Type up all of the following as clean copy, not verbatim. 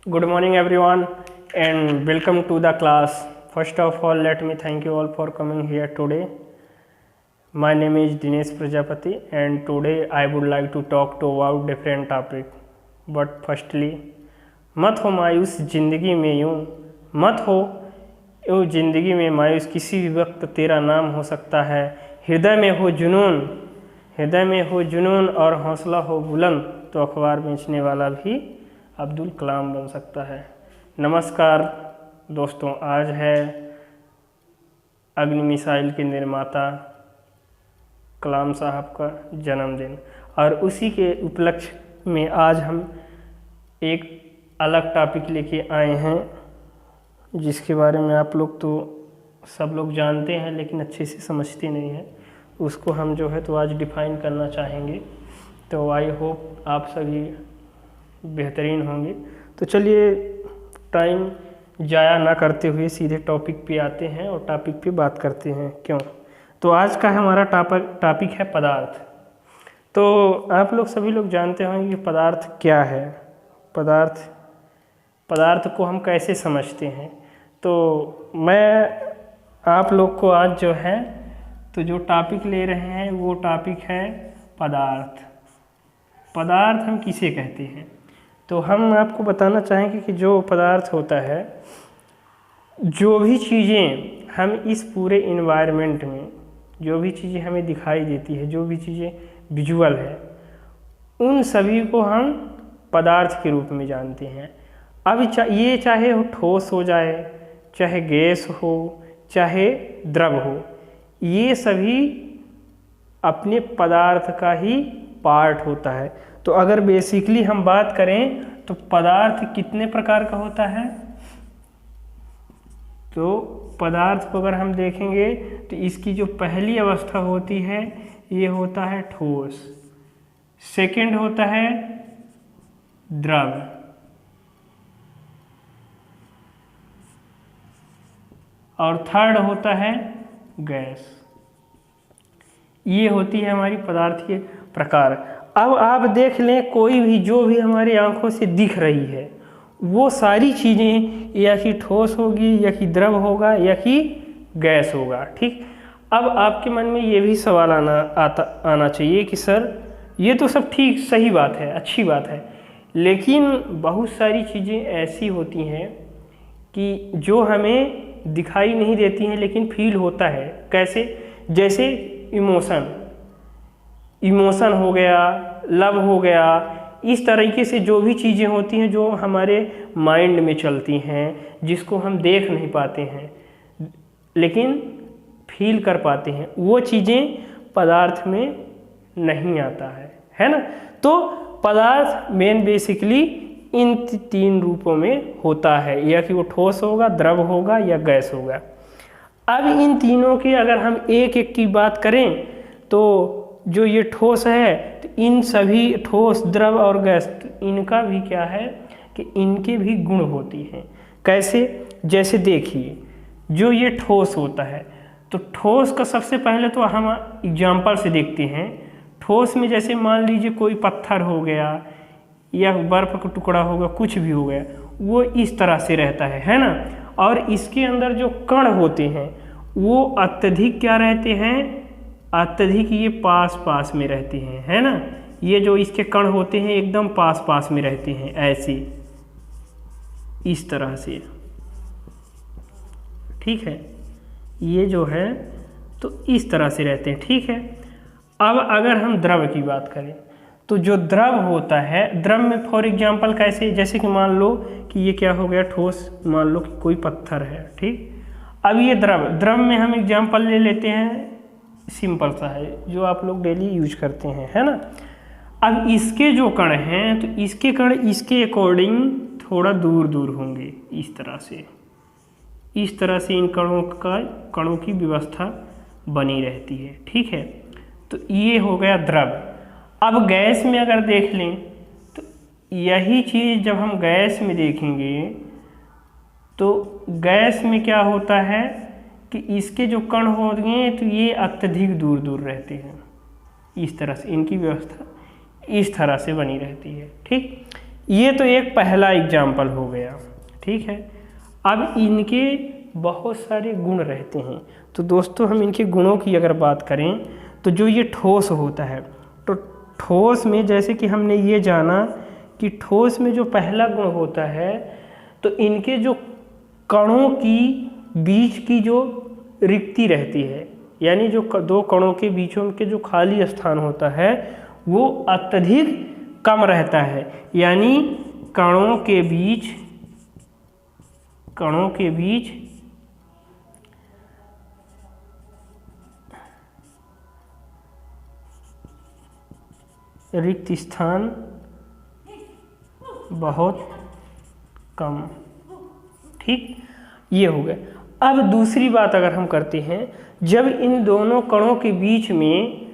Good morning, everyone, and welcome to the class. First of all, let me thank you all for coming here today. My name is Dinesh Prajapati, and today I would like to talk to about different topic. But firstly, मत हो मायूस ज़िंदगी में यूँ, मत हो यूँ ज़िंदगी में मायूस, किसी भी वक्त तेरा नाम हो सकता है। हृदय में हो जुनून और हौसला हो बुलंद, तो अखबार बेचने वाला भी अब्दुल कलाम बन सकता है। नमस्कार दोस्तों, आज है अग्नि मिसाइल के निर्माता कलाम साहब का जन्मदिन, और उसी के उपलक्ष्य में आज हम एक अलग टॉपिक लेके आए हैं, जिसके बारे में आप लोग तो सब लोग जानते हैं लेकिन अच्छे से समझते नहीं हैं। उसको हम जो है तो आज डिफ़ाइन करना चाहेंगे। तो आई होप आप सभी बेहतरीन होंगे। तो चलिए टाइम ज़ाया ना करते हुए सीधे टॉपिक पे आते हैं और टॉपिक पे बात करते हैं। क्यों? तो आज का हमारा टॉपिक है पदार्थ। तो आप लोग सभी लोग जानते होंगे कि पदार्थ क्या है, पदार्थ को हम कैसे समझते हैं। तो मैं आप लोग को आज जो है तो जो टॉपिक ले रहे हैं वो टॉपिक है पदार्थ। पदार्थ हम किसे कहते हैं? तो हम आपको बताना चाहेंगे कि जो पदार्थ होता है, जो भी चीज़ें हम इस पूरे इन्वायरमेंट में, जो भी चीज़ें हमें दिखाई देती है, जो भी चीज़ें विजुअल है, उन सभी को हम पदार्थ के रूप में जानते हैं। अब ये चाहे वो ठोस हो जाए, चाहे गैस हो, चाहे द्रव हो, ये सभी अपने पदार्थ का ही पार्ट होता है। तो अगर बेसिकली हम बात करें तो पदार्थ कितने प्रकार का होता है? तो पदार्थ को अगर हम देखेंगे तो इसकी जो पहली अवस्था होती है ये होता है ठोस, सेकंड होता है द्रव, और थर्ड होता है गैस। ये होती है हमारी पदार्थ के प्रकार। अब आप देख लें, कोई भी जो भी हमारी आंखों से दिख रही है वो सारी चीज़ें या कि ठोस होगी, या कि द्रव होगा, या कि गैस होगा। ठीक। अब आपके मन में ये भी सवाल आना चाहिए कि सर ये तो सब ठीक सही बात है, अच्छी बात है, लेकिन बहुत सारी चीज़ें ऐसी होती हैं कि जो हमें दिखाई नहीं देती हैं लेकिन फील होता है। कैसे? जैसे इमोशन हो गया, लव हो गया, इस तरीके से जो भी चीज़ें होती हैं जो हमारे माइंड में चलती हैं, जिसको हम देख नहीं पाते हैं लेकिन फील कर पाते हैं, वो चीज़ें पदार्थ में नहीं आता है ना। तो पदार्थ मेन बेसिकली इन तीन रूपों में होता है, या कि वो ठोस होगा, द्रव होगा, या गैस होगा। अब इन तीनों की अगर हम एक एक की बात करें तो जो ये ठोस है, तो इन सभी ठोस, द्रव और गैस, तो इनका भी क्या है कि इनके भी गुण होती हैं। कैसे? जैसे देखिए, जो ये ठोस होता है, तो ठोस का सबसे पहले तो हम एग्जाम्पल से देखते हैं। ठोस में जैसे मान लीजिए कोई पत्थर हो गया या बर्फ का टुकड़ा होगा, कुछ भी हो गया, वो इस तरह से रहता है ना। और इसके अंदर जो कण होते हैं वो अत्यधिक क्या रहते हैं? अत्यधिक ये पास में रहते हैं, है ना। ये जो इसके कण होते हैं एकदम पास में रहते हैं, ऐसे इस तरह से। ठीक है, ये जो है तो इस तरह से रहते हैं। ठीक है। अब अगर हम द्रव की बात करें तो जो द्रव होता है, द्रव में फॉर एग्जांपल कैसे? जैसे कि मान लो कि ये क्या हो गया, ठोस, मान लो कि कोई पत्थर है। ठीक। अब ये द्रव में हम एग्जांपल ले लेते हैं, सिंपल सा है जो आप लोग डेली यूज करते हैं, है ना। अब इसके जो कण हैं तो इसके कण इसके अकॉर्डिंग थोड़ा दूर होंगे, इस तरह से इन कणों की व्यवस्था बनी रहती है। ठीक है। तो ये हो गया द्रव। अब गैस में अगर देख लें तो यही चीज़ जब हम गैस में देखेंगे तो गैस में क्या होता है कि इसके जो कण होंगे तो ये अत्यधिक दूर रहते हैं, इस तरह से इनकी व्यवस्था इस तरह से बनी रहती है। ठीक। ये तो एक पहला एग्जाम्पल हो गया, ठीक है। अब इनके बहुत सारे गुण रहते हैं। तो दोस्तों हम इनके गुणों की अगर बात करें तो जो ये ठोस होता है, तो ठोस में जैसे कि हमने ये जाना कि ठोस में जो पहला गुण होता है, तो इनके जो कणों की बीच की जो रिक्ति रहती है, यानी जो दो कणों के बीचों के जो खाली स्थान होता है वो अत्यधिक कम रहता है। यानी कणों के बीच रिक्त स्थान बहुत कम, ठीक, ये हो गए। अब दूसरी बात अगर हम करते हैं, जब इन दोनों कणों के बीच में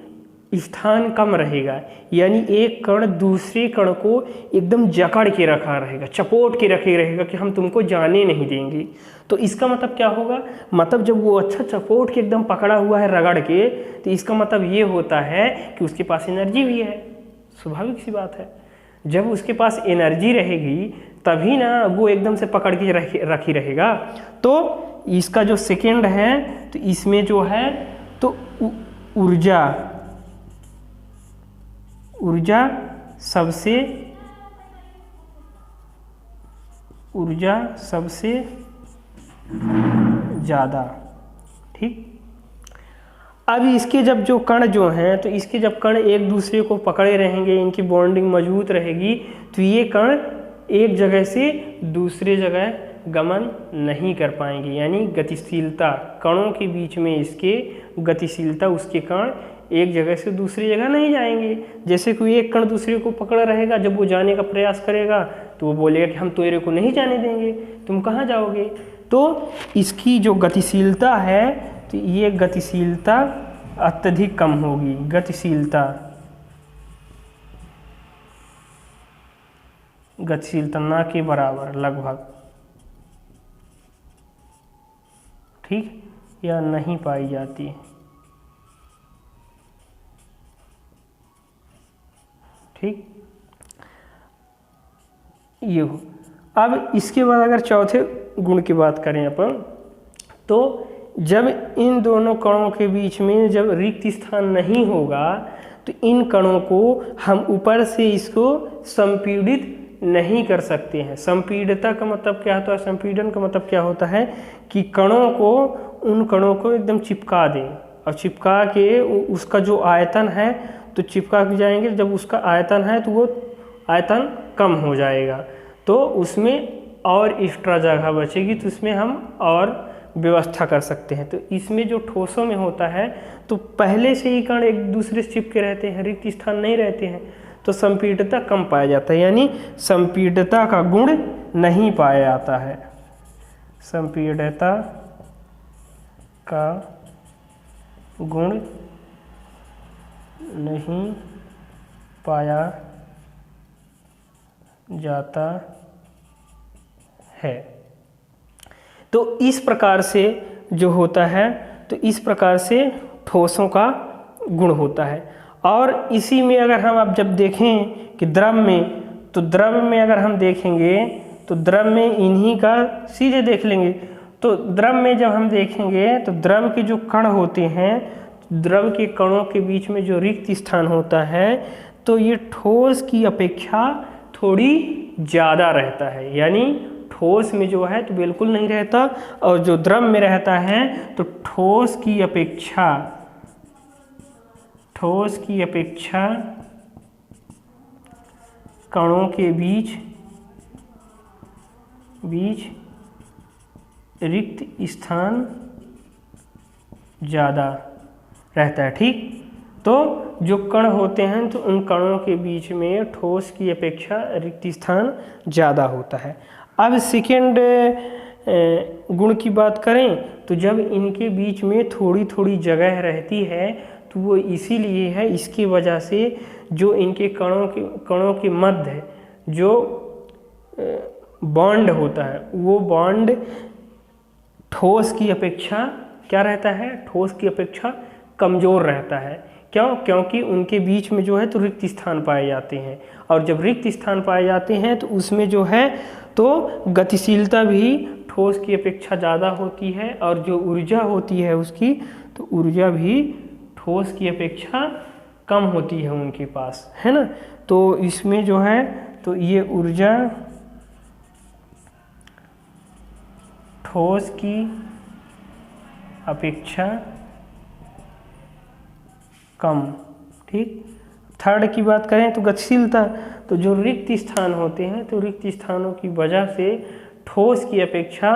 स्थान कम रहेगा, यानी एक कण दूसरे कण को एकदम जकड़ के रखा रहेगा, चपोट के रखे रहेगा कि हम तुमको जाने नहीं देंगे, तो इसका मतलब क्या होगा, मतलब जब वो अच्छा चपोट के एकदम पकड़ा हुआ है रगड़ के, तो इसका मतलब ये होता है कि उसके पास एनर्जी भी है। स्वाभाविक सी बात है, जब उसके पास एनर्जी रहेगी तभी ना वो एकदम से पकड़ के रखी रहेगा। तो इसका जो सेकेंड है, तो इसमें जो है तो ऊर्जा सबसे ज़्यादा, ठीक। अब इसके जब जो कण जो हैं, तो इसके जब कण एक दूसरे को पकड़े रहेंगे, इनकी बॉन्डिंग मजबूत रहेगी, तो ये कण एक जगह से दूसरे जगह गमन नहीं कर पाएंगे। यानी गतिशीलता, कणों के बीच में इसके गतिशीलता, उसके कण एक जगह से दूसरी जगह नहीं जाएंगे। जैसे कोई एक कण दूसरे को पकड़ा रहेगा, जब वो जाने का प्रयास करेगा तो वो बोलेगा कि हम तेरे को नहीं जाने देंगे, तुम कहाँ जाओगे। तो इसकी जो गतिशीलता है, तो ये गतिशीलता अत्यधिक कम होगी, गतिशीलता ना के बराबर लगभग, ठीक, या नहीं पाई जाती, ठीक, ये हो। अब इसके बाद अगर चौथे गुण की बात करें अपन, तो जब इन दोनों कणों के बीच में जब रिक्त स्थान नहीं होगा, तो इन कणों को हम ऊपर से इसको संपीड़ित नहीं कर सकते हैं। संपीड़ितता का मतलब क्या होता है, संपीड़न का मतलब क्या होता है कि कणों को, उन कणों को एकदम चिपका दें, और चिपका के उसका जो आयतन है तो चिपका के जाएंगे, जब उसका आयतन है तो वो आयतन कम हो जाएगा, तो उसमें और एक्स्ट्रा जगह बचेगी, तो उसमें हम और व्यवस्था कर सकते हैं। तो इसमें जो ठोसों में होता है, तो पहले से ही कण एक दूसरे से चिपके रहते हैं, रिक्त स्थान नहीं रहते हैं, तो संपीड़ितता कम पाया जाता है, यानी संपीड़ितता का गुण नहीं पाया जाता है, संपीड़ितता का गुण नहीं पाया जाता है। तो इस प्रकार से जो होता है, तो इस प्रकार से ठोसों का गुण होता है। और इसी में अगर हम अब जब देखें कि द्रव में, तो द्रव में अगर हम देखेंगे तो द्रव में इन्हीं का सीधे देख लेंगे। तो द्रव में जब हम देखेंगे तो द्रव के जो कण होते हैं, द्रव के कणों के बीच में जो रिक्त स्थान होता है, तो ये ठोस की अपेक्षा थोड़ी ज़्यादा रहता है। यानी ठोस में जो है तो बिल्कुल नहीं रहता, और जो द्रव में रहता है तो ठोस की अपेक्षा कणों के बीच रिक्त स्थान ज़्यादा रहता है, ठीक। तो जो कण होते हैं तो उन कणों के बीच में ठोस की अपेक्षा रिक्त स्थान ज़्यादा होता है। अब सेकेंड गुण की बात करें, तो जब इनके बीच में थोड़ी थोड़ी जगह रहती है, तो वो इसीलिए है, इसकी वजह से जो इनके कणों के मध्य जो बॉन्ड होता है, वो बॉन्ड ठोस की अपेक्षा क्या रहता है, ठोस की अपेक्षा कमज़ोर रहता है। क्यों? क्योंकि उनके बीच में जो है तो रिक्त स्थान पाए जाते हैं, और जब रिक्त स्थान पाए जाते हैं तो उसमें जो है तो गतिशीलता भी ठोस की अपेक्षा ज़्यादा होती है, और जो ऊर्जा होती है उसकी, तो ऊर्जा भी ठोस की अपेक्षा कम होती है उनके पास, है ना। तो इसमें जो है तो ये ऊर्जा ठोस की अपेक्षा कम, ठीक। थर्ड की बात करें तो गतिशीलता, तो जो रिक्त स्थान होते हैं तो रिक्त स्थानों की वजह से ठोस की अपेक्षा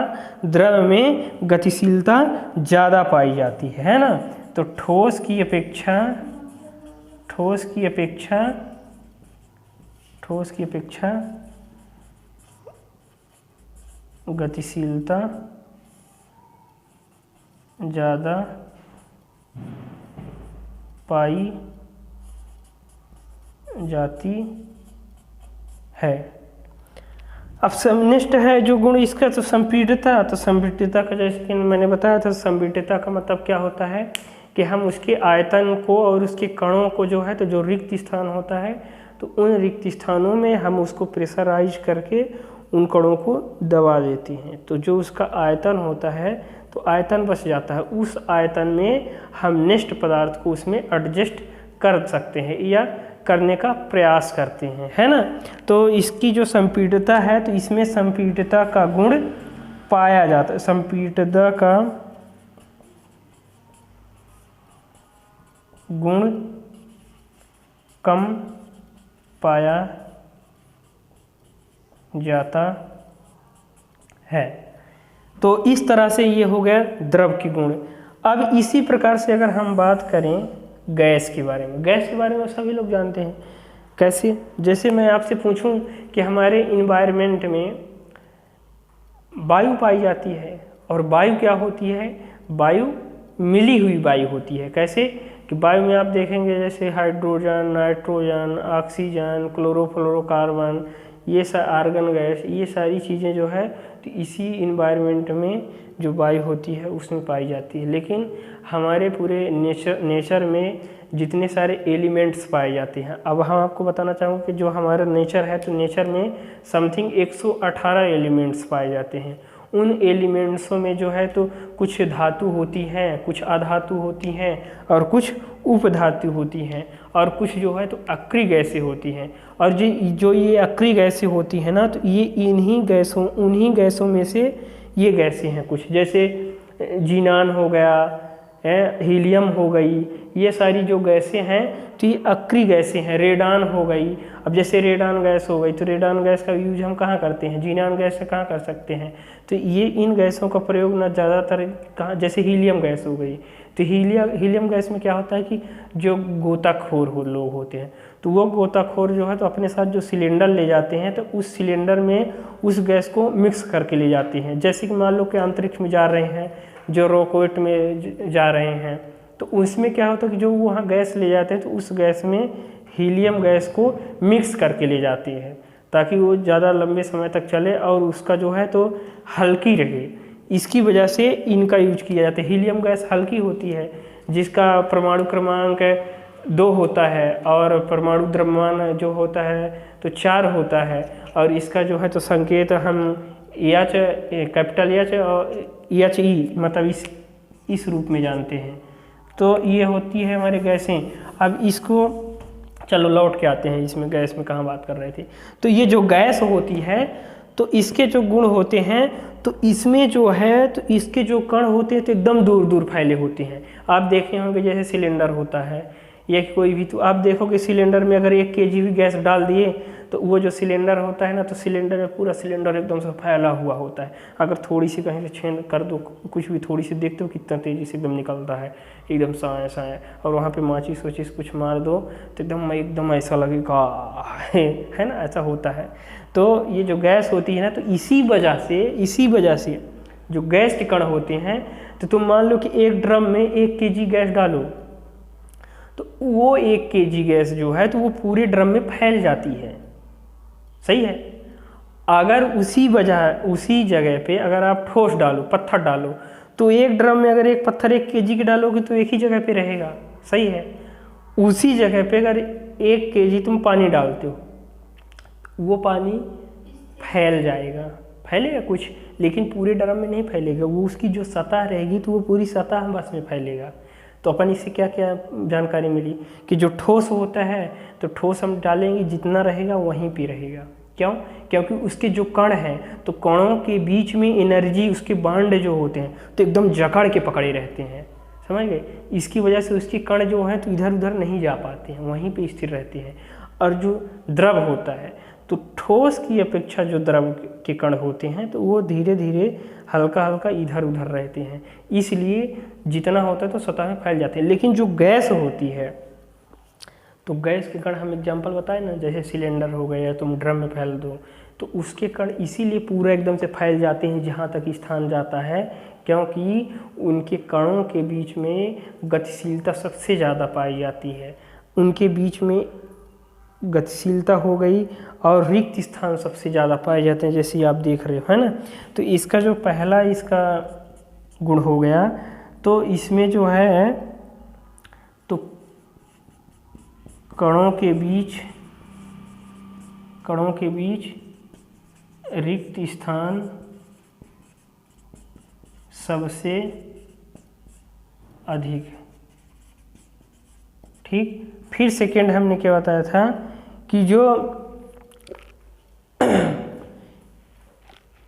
द्रव में गतिशीलता ज़्यादा पाई जाती है ना। तो ठोस की अपेक्षा गतिशीलता ज़्यादा पाई जाती है। अब नेक्स्ट है जो गुण इसका, तो संपीड्यता। तो संपीड्यता का जैसे कि मैंने बताया था, संपीड्यता का मतलब क्या होता है कि हम उसके आयतन को और उसके कणों को जो है तो जो रिक्त स्थान होता है तो उन रिक्त स्थानों में हम उसको प्रेशराइज करके उन कणों को दबा देते हैं। तो जो उसका आयतन होता है तो आयतन बच जाता है, उस आयतन में हम नेक्स्ट पदार्थ को उसमें एडजस्ट कर सकते हैं या करने का प्रयास करते हैं, है ना। तो इसकी जो संपीड्यता है तो इसमें संपीड्यता का गुण पाया जाता है, संपीड्यता का गुण कम पाया जाता है। तो इस तरह से ये हो गया द्रव के गुण। अब इसी प्रकार से अगर हम बात करें गैस के बारे में, गैस के बारे में सभी लोग जानते हैं। कैसे? जैसे मैं आपसे पूछूं कि हमारे इन्वायरमेंट में वायु पाई जाती है, और वायु क्या होती है? वायु मिली हुई वायु होती है। कैसे? कि वायु में आप देखेंगे जैसे हाइड्रोजन, नाइट्रोजन, ऑक्सीजन, क्लोरोफ्लोरोकार्बन, ये आर्गन गैस, ये सारी चीज़ें जो है तो इसी इन्वायरमेंट में जो वायु होती है उसमें पाई जाती है। लेकिन हमारे पूरे नेचर में जितने सारे एलिमेंट्स पाए जाते हैं, अब हम आपको बताना चाहूँगा कि जो हमारा नेचर है तो नेचर में समथिंग 118 एलिमेंट्स पाए जाते हैं। उन एलिमेंट्सों में जो है तो कुछ धातु होती हैं, कुछ अधातु होती हैं, और कुछ उपधातु होती हैं, और कुछ जो है तो अक्रिय गैसें होती हैं। और जो ये अक्रिय गैसें होती हैं ना, तो ये उन्हीं गैसों में से ये गैसें हैं कुछ, जैसे जीनान हो गया, हीलियम हो गई, ये सारी जो गैसें हैं तो ये अक्रिय गैसें हैं। रेडान हो गई, अब जैसे रेडान गैस हो गई तो रेडान गैस का यूज हम कहाँ करते हैं? जीनान गैस से कहाँ कर सकते हैं? तो ये इन गैसों का प्रयोग ना ज़्यादातर कहाँ, जैसे हीलियम गैस हो गई, तो हीलियम गैस में क्या होता है कि जो गोताखोर लोग होते हैं तो वो गोताखोर जो है तो अपने साथ जो सिलेंडर ले जाते हैं तो उस सिलेंडर में उस गैस को मिक्स करके ले जाते हैं। जैसे कि मान लो कि अंतरिक्ष में जा रहे हैं, जो रॉकेट में जा रहे हैं, तो उसमें क्या होता है कि जो वहाँ गैस ले जाते हैं तो उस गैस में हीलियम गैस को मिक्स करके ले जाते हैं ताकि वो ज़्यादा लंबे समय तक चले और उसका जो है तो हल्की रहे। इसकी वजह से इनका यूज किया जाता है। हीलियम गैस हल्की होती है, जिसका परमाणु क्रमांक 2 होता है और परमाणु द्रव्यमान जो होता है तो 4 होता है, और इसका जो है तो संकेत हम एच, कैपिटल एच और HE मतलब इस रूप में जानते हैं। तो ये होती है हमारे गैसें। अब इसको चलो लौट के आते हैं, इसमें गैस में कहाँ बात कर रहे थे। तो ये जो गैस होती है तो इसके जो गुण होते हैं तो इसमें जो है तो इसके जो कण होते हैं तो एकदम दूर दूर फैले होते हैं। आप देखे होंगे जैसे सिलेंडर होता है या कोई भी, तो आप देखोगे सिलेंडर में अगर 1 kg भी गैस डाल दिए तो वो जो सिलेंडर होता है ना, तो सिलेंडर में पूरा सिलेंडर एकदम से फैला हुआ होता है। अगर थोड़ी सी कहीं से छेद कर दो, कुछ भी थोड़ी सी देखते हो कितना तेज़ी से एकदम निकलता है, एकदम साए, और वहाँ पे माचिस वचिस कुछ मार दो तो एकदम ऐसा लगेगा है ना, ऐसा होता है। तो ये जो गैस होती है ना, तो इसी वजह से जो गैस के कण होते हैं, तो तुम मान लो कि एक ड्रम में 1 kg गैस डालो तो वो 1 kg गैस जो है तो वो पूरे ड्रम में फैल जाती है। सही है। अगर उसी जगह पे अगर आप ठोस डालो, पत्थर डालो, तो एक ड्रम में अगर एक पत्थर 1 kg के डालोगे तो एक ही जगह पे रहेगा। सही है। उसी जगह पे अगर 1 kg तुम पानी डालते हो, वो पानी फैल जाएगा, फैलेगा कुछ, लेकिन पूरे ड्रम में नहीं फैलेगा, वो उसकी जो सतह रहेगी तो वो पूरी सतह बस में फैलेगा। तो अपन इससे क्या क्या जानकारी मिली कि जो ठोस होता है तो ठोस हम डालेंगे जितना रहेगा वहीं पे रहेगा। क्यों? क्योंकि उसके जो कण हैं तो कणों के बीच में एनर्जी, उसके बांड जो होते हैं तो एकदम जकड़ के पकड़े रहते हैं, समझ गए। इसकी वजह से उसके कण जो हैं तो इधर उधर नहीं जा पाते हैं, वहीं पे स्थिर रहते हैं। और जो द्रव होता है तो ठोस की अपेक्षा जो द्रव के कण होते हैं तो वो धीरे धीरे हल्का हल्का इधर उधर रहते हैं, इसलिए जितना होता है तो सतह में फैल जाते हैं। लेकिन जो गैस होती है तो गैस के कण हम एग्जांपल बताए ना, जैसे सिलेंडर हो गया, तुम ड्रम में फैल दो तो उसके कण इसीलिए पूरा एकदम से फैल जाते हैं जहाँ तक स्थान जाता है, क्योंकि उनके कणों के बीच में गतिशीलता सबसे ज़्यादा पाई जाती है। उनके बीच में गतिशीलता हो गई और रिक्त स्थान सबसे ज़्यादा पाए जाते हैं, जैसे आप देख रहे हो, है ना। तो इसका जो पहला इसका गुण हो गया, तो इसमें जो है तो कणों के बीच रिक्त स्थान सबसे अधिक। ठीक, फिर सेकेंड हमने क्या बताया था कि जो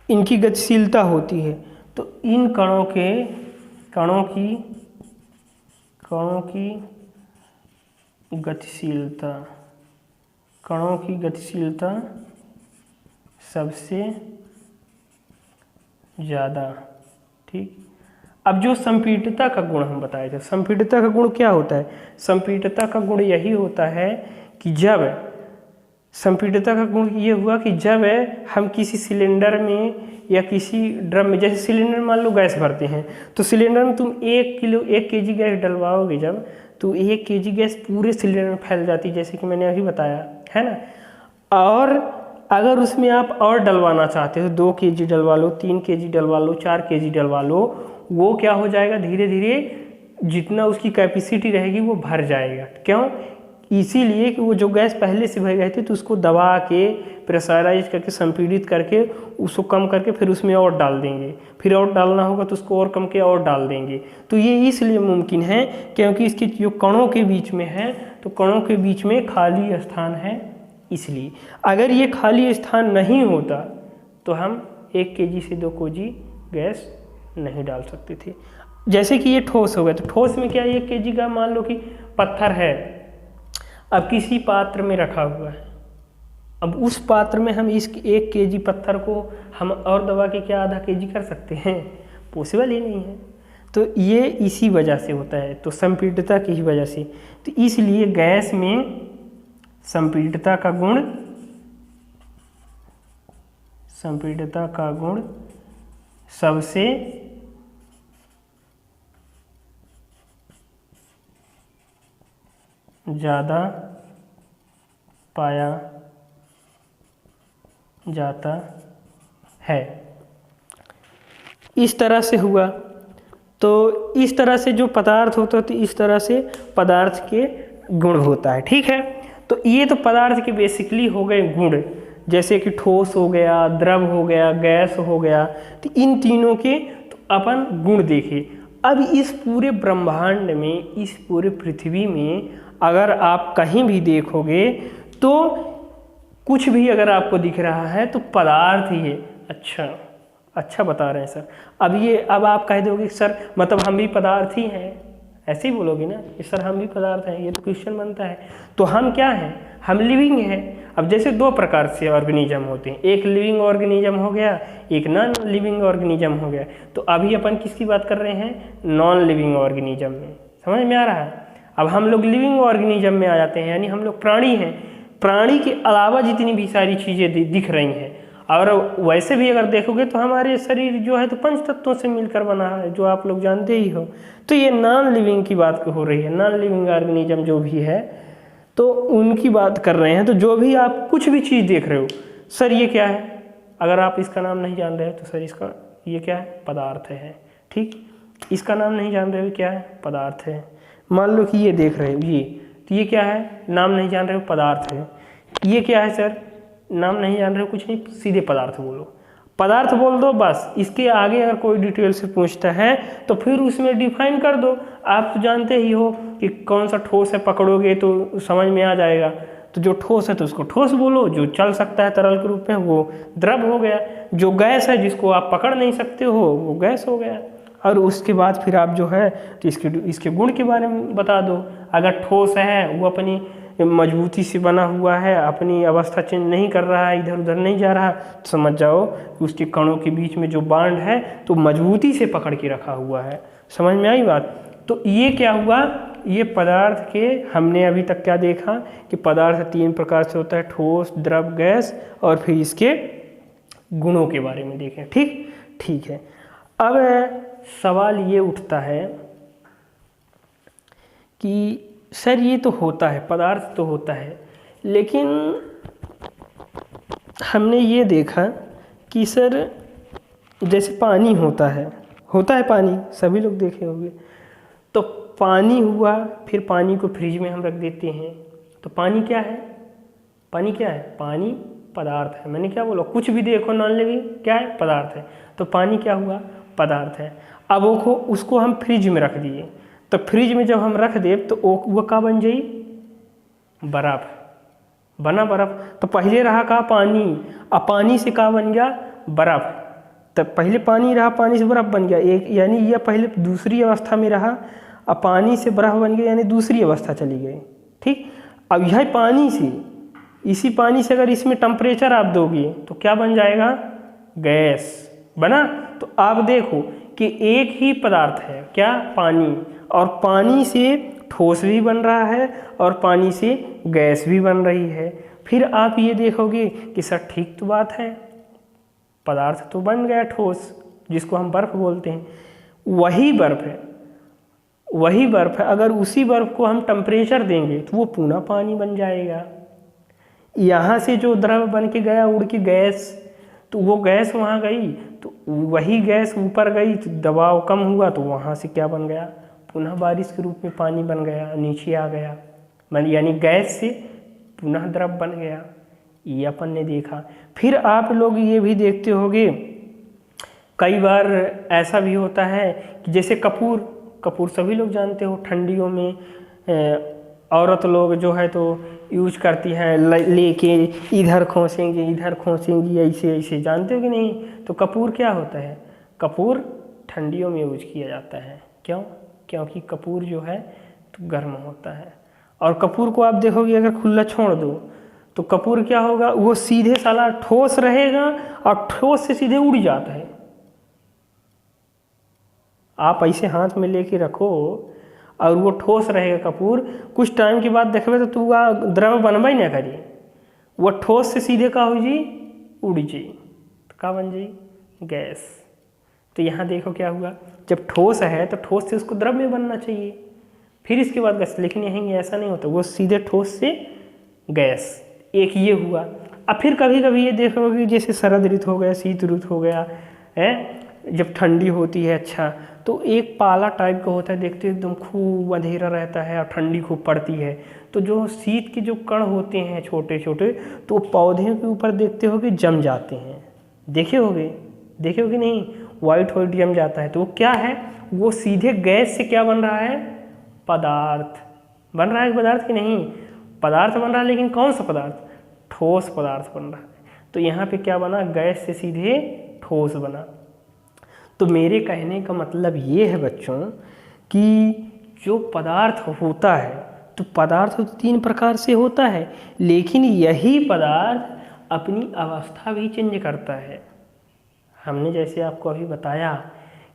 इनकी गतिशीलता होती है तो इन कणों की गतिशीलता सबसे ज़्यादा। ठीक, अब जो संपीड़ितता का गुण हम बताए थे, संपीड़ितता का गुण क्या होता है? संपीड़ितता का गुण यही होता है कि जब संपीड़ितता का गुण ये हुआ कि जब हम किसी सिलेंडर में या किसी ड्रम में, जैसे सिलेंडर मान लो गैस भरते हैं तो सिलेंडर में तुम 1 kg गैस डलवाओगे जब, तो 1 kg गैस पूरे सिलेंडर में फैल जाती है, जैसे कि मैंने अभी बताया, है ना। और अगर उसमें आप और डलवाना चाहते हो, 2 kg डलवा लो, 3 kg डलवा लो, 4 kg डलवा लो, वो क्या हो जाएगा, धीरे धीरे जितना उसकी कैपेसिटी रहेगी वो भर जाएगा। क्यों? इसीलिए कि वो जो गैस पहले से भर गई थी तो उसको दबा के, प्रेशराइज करके, संपीड़ित करके, उसको कम करके फिर उसमें और डाल देंगे, फिर और डालना होगा तो उसको और कम के और डाल देंगे। तो ये इसलिए मुमकिन है क्योंकि इसके जो कणों के बीच में है तो कणों के बीच में खाली स्थान है, इसलिए। अगर ये खाली स्थान नहीं होता तो हम 1 kg से 2 kg गैस नहीं डाल सकते थे। जैसे कि ये ठोस हो गया, तो ठोस में क्या 1 kg का मान लो कि पत्थर है, अब किसी पात्र में रखा हुआ है, अब उस पात्र में हम इस 1 kg पत्थर को हम और दबा के क्या आधा kg कर सकते हैं? पॉसिबल ही नहीं है। तो ये इसी वजह से होता है, तो संपीड़ितता की ही वजह से। तो इसलिए गैस में संपीड़ितता का गुण सबसे ज़्यादा पाया जाता है। इस तरह से हुआ, तो इस तरह से जो पदार्थ होता है तो इस तरह से पदार्थ के गुण होता है। ठीक है, तो ये तो पदार्थ के बेसिकली हो गए गुण, जैसे कि ठोस हो गया, द्रव हो गया, गैस हो गया, तो इन तीनों के तो अपन गुण देखे। अब इस पूरे ब्रह्मांड में, इस पूरे पृथ्वी में अगर आप कहीं भी देखोगे तो कुछ भी अगर आपको दिख रहा है तो पदार्थ ही है। अच्छा बता रहे हैं सर। अब आप कह दोगे सर मतलब हम भी पदार्थ ही हैं, ऐसे ही बोलोगे ना कि सर हम भी पदार्थ हैं, ये तो क्वेश्चन बनता है। तो हम क्या हैं? हम लिविंग हैं। अब जैसे 2 प्रकार से ऑर्गेनिज्म होते हैं, एक लिविंग ऑर्गेनिज्म हो गया, एक नॉन लिविंग ऑर्गेनिज्म हो गया। तो अभी अपन किसकी बात कर रहे हैं? नॉन लिविंग ऑर्गेनिज्म में। समझ में आ रहा है? अब हम लोग लिविंग ऑर्गेनिज्म में आ जाते हैं, यानी हम लोग प्राणी हैं। प्राणी के अलावा जितनी भी सारी चीज़ें दिख रही हैं, और वैसे भी अगर देखोगे तो हमारे शरीर जो है तो 5 तत्वों से मिलकर बना है, जो आप लोग जानते ही हो। तो ये नॉन लिविंग की बात हो रही है, नॉन लिविंग ऑर्गेनिज्म जो भी है तो उनकी बात कर रहे हैं। तो जो भी आप कुछ भी चीज़ देख रहे हो, सर ये क्या है, अगर आप इसका नाम नहीं जान रहे हो तो सर इसका ये क्या है? पदार्थ है। ठीक, इसका नाम नहीं जान रहे हो क्या है? पदार्थ है। मान लो कि ये देख रहे हो, तो ये क्या है, नाम नहीं जान रहे हो, पदार्थ है। ये क्या है सर, नाम नहीं जान रहे हो, कुछ नहीं, सीधे पदार्थ बोलो, पदार्थ बोल दो बस। इसके आगे अगर कोई डिटेल से पूछता है तो फिर उसमें डिफाइन कर दो। आप तो जानते ही हो कि कौन सा ठोस है, पकड़ोगे तो समझ में आ जाएगा। तो जो ठोस है तो उसको ठोस बोलो, जो चल सकता है तरल के रूप में वो द्रव हो गया, जो गैस है जिसको आप पकड़ नहीं सकते हो वो गैस हो गया। और उसके बाद फिर आप जो है तो इसके गुण के बारे में बता दो। अगर ठोस है वो अपनी मजबूती से बना हुआ है, अपनी अवस्था चेंज नहीं कर रहा है, इधर उधर नहीं जा रहा, तो समझ जाओ कि उसके कणों के बीच में जो बांड है तो मजबूती से पकड़ के रखा हुआ है। समझ में आई बात। तो ये क्या हुआ, ये पदार्थ के हमने अभी तक क्या देखा कि पदार्थ 3 प्रकार से होता है, ठोस, द्रव, गैस, और फिर इसके गुणों के बारे में देखें। ठीक है। अब सवाल ये उठता है कि सर ये तो होता है, पदार्थ तो होता है, लेकिन हमने ये देखा कि सर जैसे पानी होता है पानी, सभी लोग देखे होंगे। तो पानी हुआ, फिर पानी को फ्रिज में हम रख देते हैं, तो पानी क्या है, पानी पदार्थ है। मैंने क्या बोला, कुछ भी देखो नॉन लिविंग क्या है, पदार्थ है। तो पानी क्या हुआ, पदार्थ है। अब उसको हम फ्रिज में रख दिए, तो फ्रिज में जब हम रख दे तो वो का बन जाई, बर्फ, बना बर्फ। तो पहले रहा का पानी, अब पानी से का बन गया, बर्फ। तो पहले पानी रहा, पानी से बर्फ बन गया एक, यानी यह पहले दूसरी अवस्था में रहा, अब पानी से बर्फ बन गया, यानी दूसरी अवस्था चली गई। ठीक, अब यह पानी से, इसी पानी से अगर इसमें टेम्परेचर आप दोगे तो क्या बन जाएगा, गैस बना। तो आप देखो कि एक ही पदार्थ है क्या, पानी, और पानी से ठोस भी बन रहा है और पानी से गैस भी बन रही है। फिर आप ये देखोगे कि सर ठीक तो बात है, पदार्थ तो बन गया ठोस, जिसको हम बर्फ बोलते हैं, वही बर्फ है। अगर उसी बर्फ को हम टेम्परेचर देंगे तो वो पुनः पानी बन जाएगा। यहाँ से जो द्रव बन के गया उड़ के गैस, तो वो गैस वहाँ गई, तो वही गैस ऊपर गई, तो दबाव कम हुआ, तो वहाँ से क्या बन गया, पुनः बारिश के रूप में पानी बन गया, नीचे आ गया, यानी गैस से पुनः द्रव बन गया। ये अपन ने देखा। फिर आप लोग ये भी देखते होंगे, कई बार ऐसा भी होता है कि जैसे कपूर सभी लोग जानते हो, ठंडियों में औरत लोग जो है तो यूज करती हैं, लेके इधर खोसेंगी ऐसे, जानते हो कि नहीं। तो कपूर क्या होता है, कपूर ठंडियों में यूज किया जाता है। क्यों, क्योंकि कपूर जो है तो गर्म होता है। और कपूर को आप देखोगे अगर खुला छोड़ दो तो कपूर क्या होगा, वो सीधे साला ठोस रहेगा और ठोस से सीधे उड़ जाता है। आप ऐसे हाथ में लेके रखो और वो ठोस रहेगा कपूर, कुछ टाइम के बाद देखबे तो तू द्रव बनबे ना करी, वो ठोस से सीधे का हो जी, उड़ जी, तो का बन जाई, गैस। तो यहाँ देखो क्या हुआ, जब ठोस है तो ठोस से उसको द्रव में बनना चाहिए, फिर इसके बाद गैस, लेकिन यहाँ ऐसा नहीं होता, वो सीधे ठोस से गैस। एक ये हुआ। अब फिर कभी कभी ये देखोगे जैसे शरद ऋतु हो गया, शीत ऋतु हो गया है, जब ठंडी होती है, अच्छा तो एक पाला टाइप का होता है, देखते हो एकदम खूब अंधेरा रहता है और ठंडी खूब पड़ती है, तो जो शीत के जो कण होते हैं छोटे छोटे, तो पौधे के ऊपर देखते हो कि जम जाते हैं, देखे होगे नहीं, वाइट जम जाता है। तो वो क्या है, वो सीधे गैस से क्या बन रहा है, पदार्थ बन रहा है, पदार्थ की नहीं, पदार्थ बन रहा है, लेकिन कौन सा पदार्थ, ठोस पदार्थ बन रहा है। तो यहाँ पे क्या बना, गैस से सीधे ठोस बना। तो मेरे कहने का मतलब ये है बच्चों कि जो पदार्थ होता है, तो पदार्थ तो 3 प्रकार से होता है, लेकिन यही पदार्थ अपनी अवस्था भी चेंज करता है। हमने जैसे आपको अभी बताया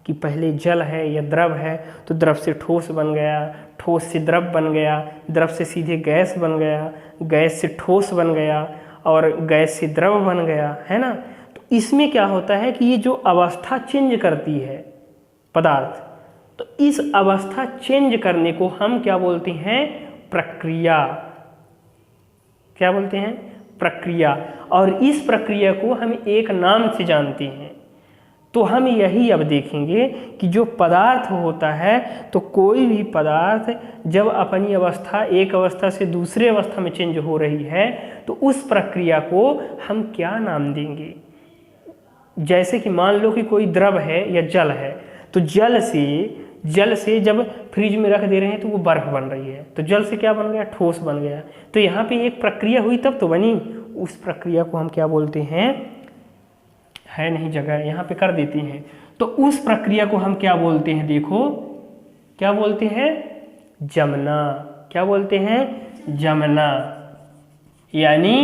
कि पहले जल है या द्रव है, तो द्रव से ठोस बन गया, ठोस से द्रव बन गया, द्रव से सीधे गैस बन गया, गैस से ठोस बन गया, और गैस से द्रव बन गया, है ना। तो इसमें क्या होता है कि ये जो अवस्था चेंज करती है पदार्थ, तो इस अवस्था चेंज करने को हम क्या बोलते हैं, प्रक्रिया। क्या बोलते हैं, प्रक्रिया। और इस प्रक्रिया को हम एक नाम से जानते हैं। तो हम यही अब देखेंगे कि जो पदार्थ होता है, तो कोई भी पदार्थ जब अपनी अवस्था एक अवस्था से दूसरे अवस्था में चेंज हो रही है तो उस प्रक्रिया को हम क्या नाम देंगे। जैसे कि मान लो कि कोई द्रव है या जल है, तो जल से जब फ्रिज में रख दे रहे हैं तो वो बर्फ बन रही है, तो जल से क्या बन गया, ठोस बन गया। तो यहाँ पे एक प्रक्रिया हुई तब तो बनी, उस प्रक्रिया को हम क्या बोलते हैं, है नहीं जगह यहाँ पे कर देती हैं, तो उस प्रक्रिया को हम क्या बोलते हैं, देखो क्या बोलते हैं, जमना। क्या बोलते हैं, जमना। यानी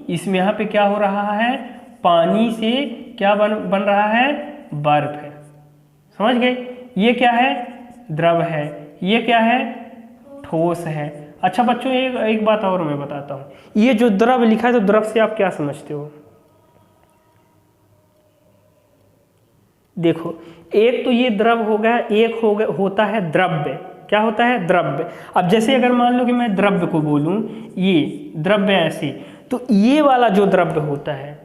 इसमें यहाँ पे क्या हो रहा है, पानी से क्या बन रहा है, बर्फ है। समझ गए, ये क्या है, द्रव है, ये क्या है, ठोस है। अच्छा बच्चों एक बात और मैं बताता हूँ, ये जो द्रव लिखा है तो द्रव से आप क्या समझते हो। देखो एक तो ये द्रव हो गया, एक हो गया होता है द्रव्य। क्या होता है, द्रव्य। अब जैसे अगर मान लो कि मैं द्रव्य को बोलूं, ये द्रव्य ऐसे, तो ये वाला जो द्रव्य होता है,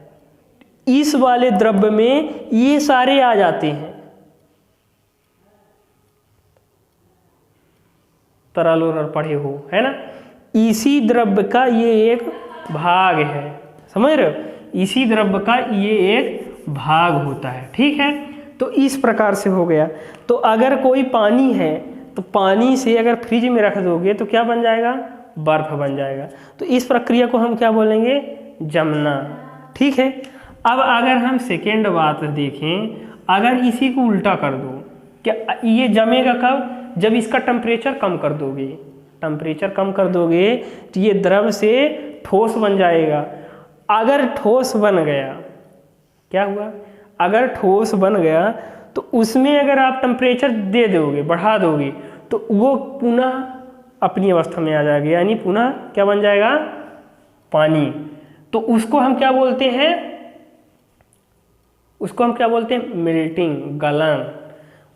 इस वाले द्रव्य में ये सारे आ जाते हैं, तरल और पढ़े हो, है ना। इसी द्रव्य का ये एक भाग है, समझ रहे हो, इसी द्रव्य का ये एक भाग होता है। ठीक है, तो इस प्रकार से हो गया। तो अगर कोई पानी है तो पानी से अगर फ्रिज में रख दोगे तो क्या बन जाएगा, बर्फ बन जाएगा। तो इस प्रक्रिया को हम क्या बोलेंगे, जमना। ठीक है, अब अगर हम सेकेंड बात देखें, अगर इसी को उल्टा कर दो, क्या ये जमेगा कब, जब इसका टेम्परेचर कम कर दोगे। टेम्परेचर कम कर दोगे तो ये द्रव से ठोस बन जाएगा। अगर ठोस बन गया, क्या हुआ, अगर ठोस बन गया तो उसमें अगर आप टेम्परेचर दे दोगे, बढ़ा दोगे, तो वो पुनः अपनी अवस्था में आ जाएगा, यानी पुनः क्या बन जाएगा, पानी। तो उसको हम क्या बोलते हैं, उसको हम क्या बोलते हैं, मेल्टिंग, गलन।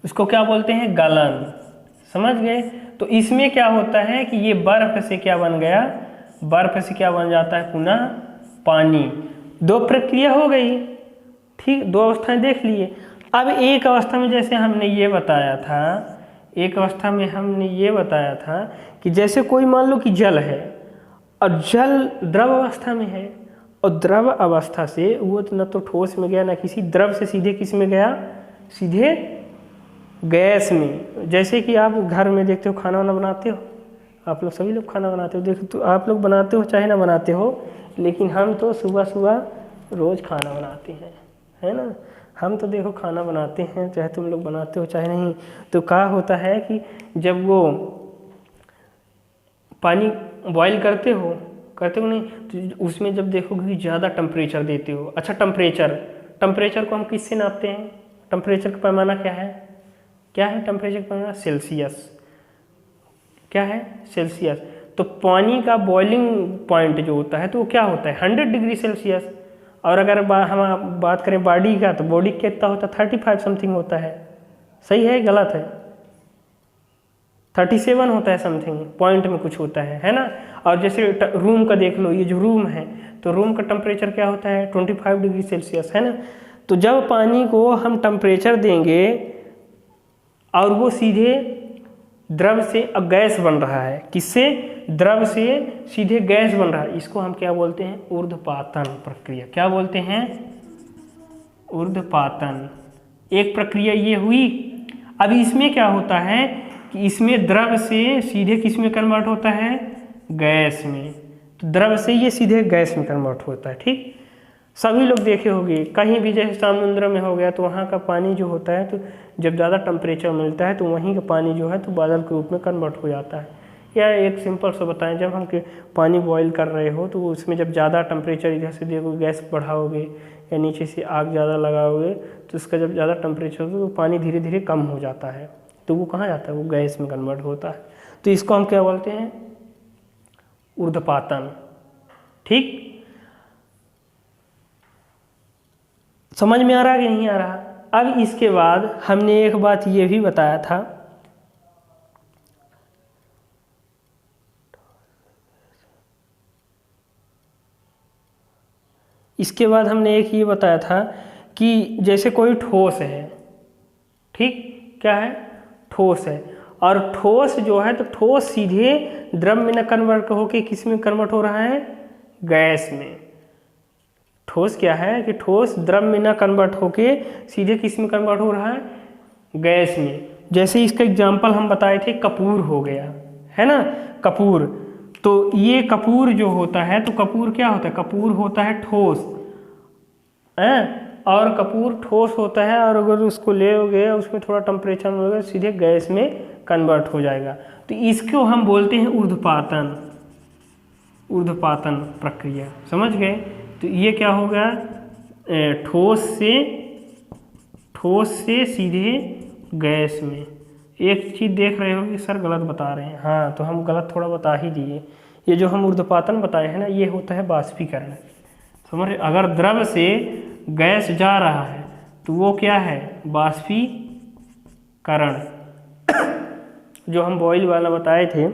उसको क्या बोलते हैं, गलन। समझ गए। तो इसमें क्या होता है कि ये बर्फ से क्या बन गया, बर्फ से क्या बन जाता है, पुनः पानी। दो प्रक्रिया हो गई, ठीक, दो अवस्थाएं देख लिए। अब एक अवस्था में जैसे हमने ये बताया था, एक अवस्था में हमने ये बताया था कि जैसे कोई मान लो कि जल है और जल द्रव अवस्था में है, और द्रव अवस्था से वो तो न तो ठोस में गया, ना किसी द्रव से सीधे किस में गया, सीधे गैस में। जैसे कि आप घर में देखते हो, खाना वाना बनाते हो, आप लोग सभी लोग खाना बनाते हो, देखो तो आप लोग बनाते हो चाहे ना बनाते हो, लेकिन हम तो सुबह सुबह रोज़ खाना बनाते हैं, है ना। हम तो देखो खाना बनाते हैं, चाहे तुम लोग बनाते हो चाहे नहीं। तो क्या होता है कि जब वो पानी बॉईल करते हो नहीं, तो उसमें जब देखोगे कि ज़्यादा टेम्परेचर देते हो। अच्छा, टेम्परेचर को हम किससे नापते हैं, टेम्परेचर का पैमाना क्या है, क्या है टेम्परेचर का पैमाना, सेल्सियस। क्या है, सेल्सियस। तो पानी का बॉइलिंग पॉइंट जो होता है तो वो क्या होता है, 100 डिग्री सेल्सियस। और अगर हम बात करें बॉडी का, तो बॉडी कितना होता है, 35 समथिंग होता है। सही है, गलत है, 37 होता है समथिंग, पॉइंट में कुछ होता है ना। और जैसे रूम का देख लो, ये जो रूम है तो रूम का टेम्परेचर क्या होता है, 25 डिग्री सेल्सियस, है ना। तो जब पानी को हम टेम्परेचर देंगे और वो सीधे द्रव से अब गैस बन रहा है, किससे, द्रव से सीधे गैस बन रहा है, इसको हम क्या बोलते हैं, ऊर्ध्वपातन प्रक्रिया। क्या बोलते हैं, ऊर्ध्वपातन। एक प्रक्रिया ये हुई। अब इसमें क्या होता है कि इसमें द्रव से सीधे किस में कन्वर्ट होता है, गैस में। तो द्रव से ये सीधे गैस में कन्वर्ट होता है। ठीक, सभी लोग देखे होंगे, कहीं भी जैसे समुद्र में हो गया तो वहाँ का पानी जो होता है, तो जब ज़्यादा टेम्परेचर मिलता है तो वहीं का पानी जो है तो बादल के रूप में कन्वर्ट हो जाता है। या एक सिंपल सा बताएं, जब हम पानी बॉईल कर रहे हो तो उसमें जब ज़्यादा टेम्परेचर इधर से देखो गैस बढ़ाओगे या नीचे से आग ज़्यादा लगाओगे, तो उसका जब ज़्यादा टेम्परेचर हो तो पानी धीरे धीरे कम हो जाता है, तो वो कहाँ जाता है, वो गैस में कन्वर्ट होता है। तो इसको हम क्या बोलते हैं, ऊर्ध्वपातन। ठीक, समझ में आ रहा है कि नहीं आ रहा। अब इसके बाद हमने एक बात ये भी बताया था, इसके बाद हमने एक ये बताया था कि जैसे कोई ठोस है, ठीक, क्या है, ठोस है, और ठोस जो है तो ठोस सीधे द्रव में न कन्वर्ट होके किस में कन्वर्ट हो रहा है, गैस में। ठोस क्या है कि ठोस द्रव में न कन्वर्ट होके सीधे किस में कन्वर्ट हो रहा है, गैस में। जैसे इसका एग्जाम्पल हम बताए थे, कपूर हो गया, है ना, कपूर। तो ये कपूर जो होता है, तो कपूर क्या होता है, कपूर होता है ठोस है, और कपूर ठोस होता है, और अगर उसको ले उसमें थोड़ा टेम्परेचर में सीधे गैस में कन्वर्ट हो जाएगा। तो इसको हम बोलते हैं ऊर्ध्वपातन, ऊर्ध्वपातन प्रक्रिया, समझ गए। तो ये क्या होगा, ठोस से सीधे गैस में। एक चीज़ देख रहे हो कि सर गलत बता रहे हैं, हाँ तो हम गलत थोड़ा बता ही दिए। ये जो हम ऊर्ध्वपातन बताए हैं ना, ये होता है बाष्पीकरण, समझ रहे। अगर द्रव से गैस जा रहा है तो वो क्या है, बाष्पीकरण। जो हम बॉयल वाला बताए थे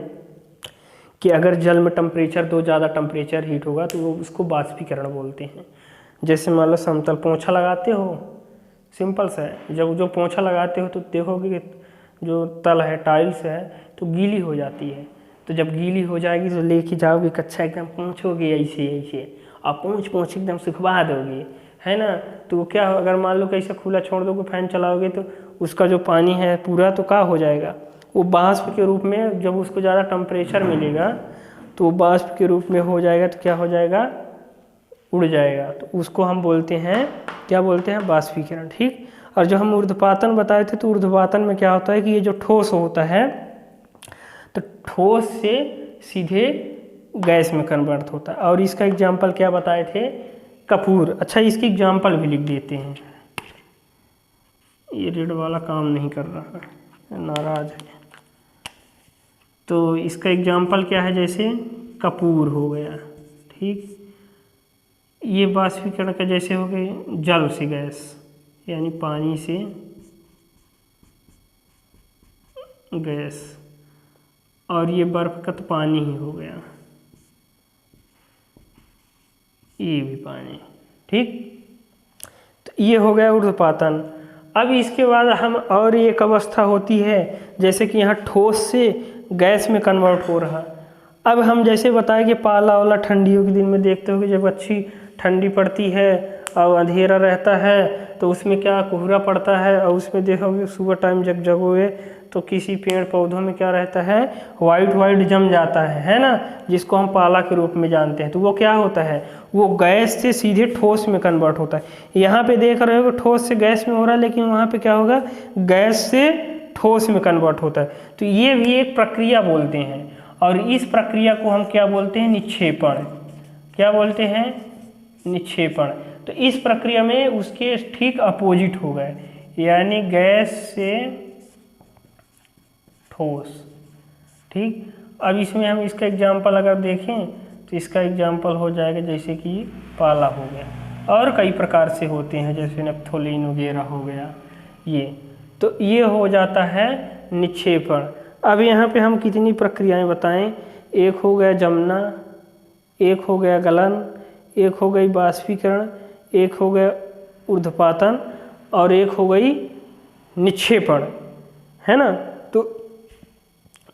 कि अगर जल में टेम्परेचर दो ज़्यादा टेम्परेचर हीट होगा तो वो उसको बाष्पीकरण बोलते हैं। जैसे मान लो समतल पोंछा लगाते हो, सिंपल सा है, जब जो पोंछा लगाते हो तो देखोगे कि जो तल है, टाइल्स है, तो गीली हो जाती है। तो जब गीली हो जाएगी तो लेके जाओगे कच्चा, एकदम पोंछोगे ऐसे ऐसे, और पोंछ एकदम सुखवा दोगे, है ना। तो वो क्या, अगर मान लो कैसे खुला छोड़ दोगे, फैन चलाओगे, तो उसका जो पानी है पूरा तो क्या हो जाएगा, वो वाष्प के रूप में, जब उसको ज़्यादा टेम्परेचर मिलेगा तो वो वाष्प के रूप में हो जाएगा, तो क्या हो जाएगा, उड़ जाएगा। तो उसको हम बोलते हैं, क्या बोलते हैं, बाष्पीकरण, ठीक। और जो हम ऊर्ध्वपातन बताए थे, तो ऊर्ध्वपातन में क्या होता है कि ये जो ठोस होता है, तो ठोस से सीधे गैस में कन्वर्ट होता है। और इसका एग्जाम्पल क्या बताए थे, कपूर। अच्छा, इसकी एग्जाम्पल भी लिख देते हैं। ये रेड वाला काम नहीं कर रहा है, नाराज है। तो इसका एग्जाम्पल क्या है, जैसे कपूर हो गया, ठीक। ये बाष्पीकरण का जैसे हो गए जल से गैस, यानी पानी से गैस, और ये बर्फ का तो पानी ही हो गया, ये भी पानी, ठीक। तो ये हो गया ऊर्ध्वपातन। अब इसके बाद हम और एक अवस्था होती है, जैसे कि यहाँ ठोस से गैस में कन्वर्ट हो रहा। अब हम जैसे बताएं कि पाला वाला ठंडियों के दिन में देखते हो कि जब अच्छी ठंडी पड़ती है और अंधेरा रहता है, तो उसमें क्या कोहरा पड़ता है, और उसमें देखोगे सुबह टाइम जब जगोगे तो किसी पेड़ पौधों में क्या रहता है, वाइट जम जाता है ना, जिसको हम पाला के रूप में जानते हैं। तो वो क्या होता है, वो गैस से सीधे ठोस में कन्वर्ट होता है। यहाँ पे देख रहे हो कि ठोस से गैस में हो रहा है, लेकिन वहाँ पे क्या होगा, गैस से ठोस में कन्वर्ट होता है। तो ये भी एक प्रक्रिया बोलते हैं, और इस प्रक्रिया को हम क्या बोलते हैं, निक्षेपण। क्या बोलते हैं, निक्षेपण। तो इस प्रक्रिया में उसके ठीक अपोजिट हो गए, यानी गैस से ठोस, ठीक। अब इसमें हम इसका एग्जाम्पल अगर देखें तो इसका एग्जाम्पल हो जाएगा जैसे कि पाला हो गया, और कई प्रकार से होते हैं, जैसे नैप्थोलीन वगैरह हो गया ये। तो ये हो जाता है निक्षेपण। अब यहाँ पे हम कितनी प्रक्रियाएं बताएं, एक हो गया जमना, एक हो गया गलन, एक हो गई बाष्पीकरण, एक हो गया ऊर्ध्वपातन, और एक हो गई निक्षेपण, है ना। तो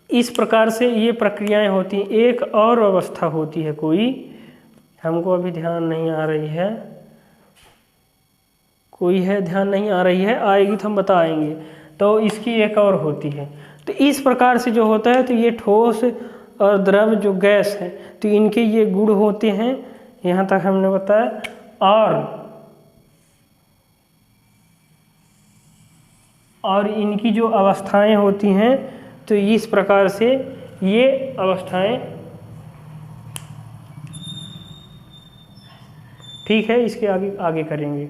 इस प्रकार से ये प्रक्रियाएं होती हैं। एक और अवस्था होती है कोई, हमको अभी ध्यान नहीं आ रही है, कोई है ध्यान नहीं आ रही है, आएगी तो हम बताएंगे। तो इसकी एक और होती है। तो इस प्रकार से जो होता है, तो ये ठोस और द्रव जो गैस है, तो इनके ये गुण होते हैं, यहाँ तक हमने बताया। और इनकी जो अवस्थाएं होती हैं, तो इस प्रकार से ये अवस्थाएं, ठीक है, इसके आगे करेंगे।